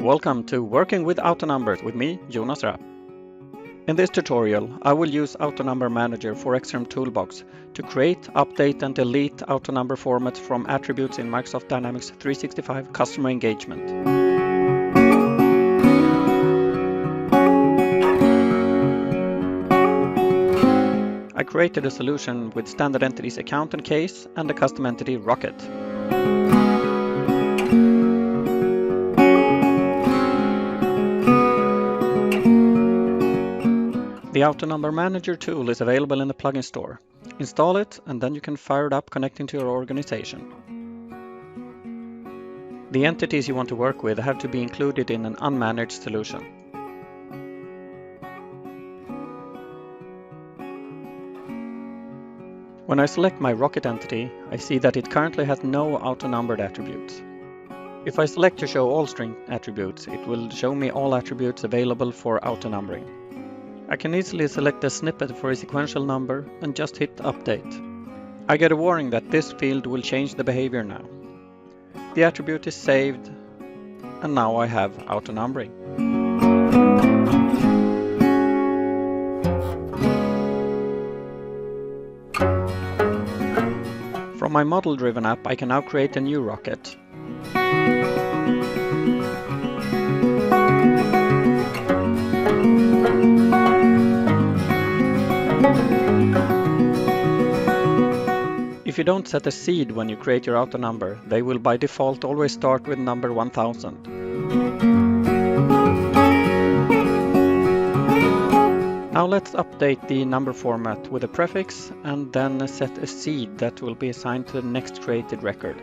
Welcome to Working with Autonumbers with me, Jonas Rapp. In this tutorial, I will use Autonumber Manager for XRM Toolbox to create, update and delete Autonumber formats from attributes in Microsoft Dynamics 365 Customer Engagement. I created a solution with standard entities account and case and the custom entity Rocket. The Autonumber Manager tool is available in the plugin store. Install it and then you can fire it up connecting to your organization. The entities you want to work with have to be included in an unmanaged solution. When I select my Rocket entity, I see that it currently has no auto-numbered attributes. If I select to show all string attributes, it will show me all attributes available for auto-numbering. I can easily select a snippet for a sequential number and just hit Update. I get a warning that this field will change the behavior now. The attribute is saved, and now I have auto-numbering. From my model-driven app, I can now create a new Rocket. If you don't set a seed when you create your auto number, they will by default always start with number 1000. Now let's update the number format with a prefix and then set a seed that will be assigned to the next created record.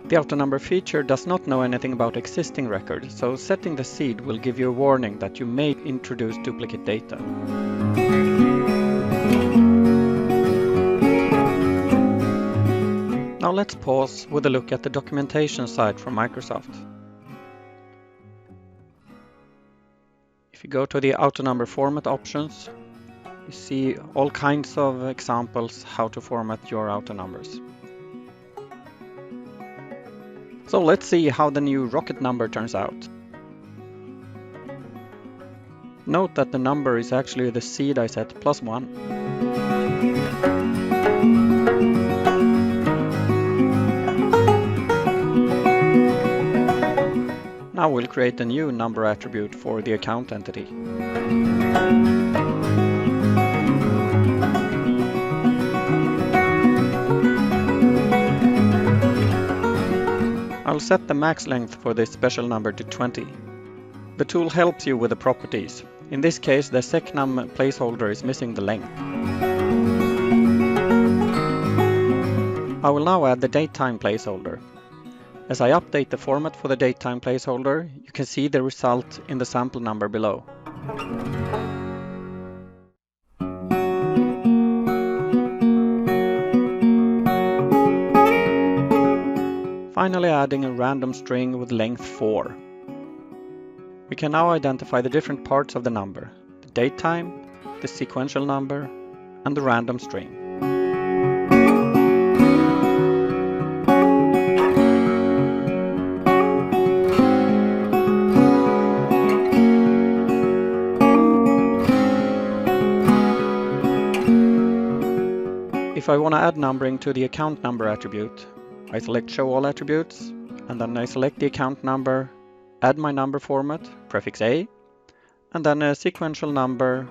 The autonumber feature does not know anything about existing records, so setting the seed will give you a warning that you may introduce duplicate data. Now let's pause with a look at the documentation site from Microsoft. If you go to the autonumber format options, you see all kinds of examples how to format your autonumbers. So let's see how the new Rocket number turns out. Note that the number is actually the seed I set plus 1. Now we'll create a new number attribute for the account entity. I'll set the max length for this special number to 20. The tool helps you with the properties. In this case, the secnum placeholder is missing the length. I will now add the datetime placeholder. As I update the format for the datetime placeholder, you can see the result in the sample number below. Finally adding a random string with length 4. We can now identify the different parts of the number: the datetime, the sequential number, and the random string. If I want to add numbering to the account number attribute, I select Show All Attributes, and then I select the account number, add my number format, prefix A, and then a sequential number.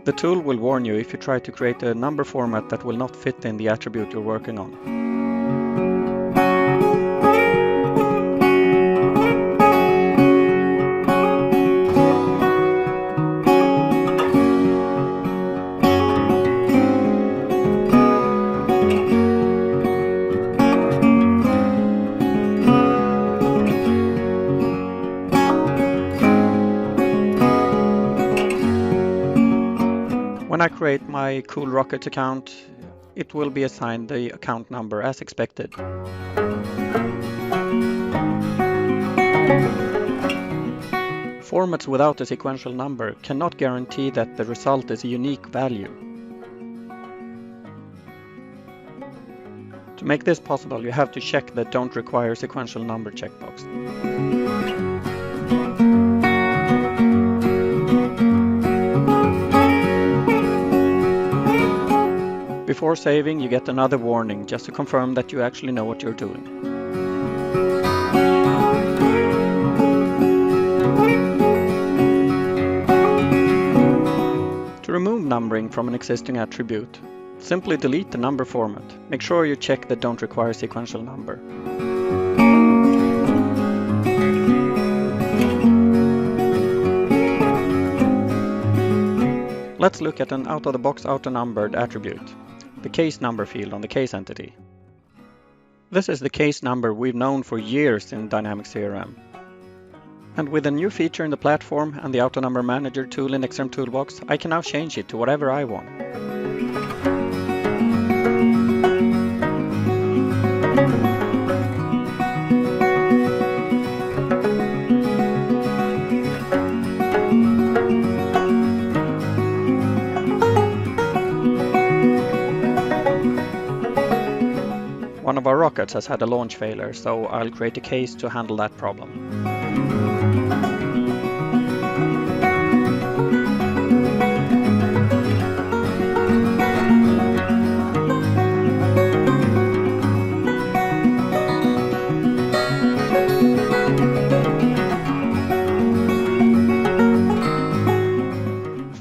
The tool will warn you if you try to create a number format that will not fit in the attribute you're working on. When I create my Cool Rocket account, it will be assigned the account number as expected. Formats without a sequential number cannot guarantee that the result is a unique value. To make this possible, you have to check the Don't Require Sequential Number checkbox. Before saving, you get another warning just to confirm that you actually know what you're doing. To remove numbering from an existing attribute, simply delete the number format. Make sure you check the Don't Require Sequential Number. Let's look at an out-of-the-box auto-numbered attribute, the case number field on the case entity. This is the case number we've known for years in Dynamics CRM. And with a new feature in the platform and the Autonumber Manager tool in XRM Toolbox, I can now change it to whatever I want. One of our rockets has had a launch failure, so I'll create a case to handle that problem.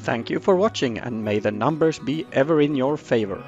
Thank you for watching, and may the numbers be ever in your favor.